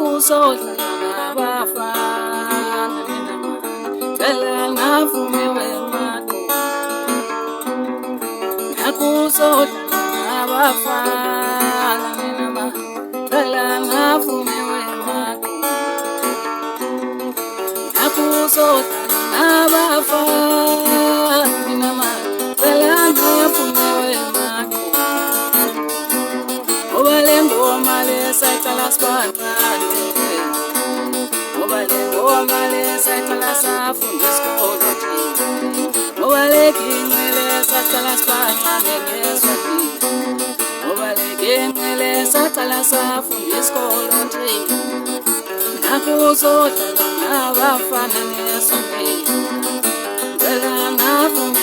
Nakuzodlala nabafana mina ngicela ngavume wemadu. Nakuzodlala nabafana mina ngicela ngavume wemadu. Nakuzodlala nabafana mina ngicela ngavume wemadu. Obale ngoma lesayicala sibantane, obale ngoma lesayicala safunda isikolo nje, obale ginqe lesacala sibantane ngeswati, obale ginqe lesacala safunda isikolo nje. Nakuzodlala nabafana nesonto, ngicela ngavume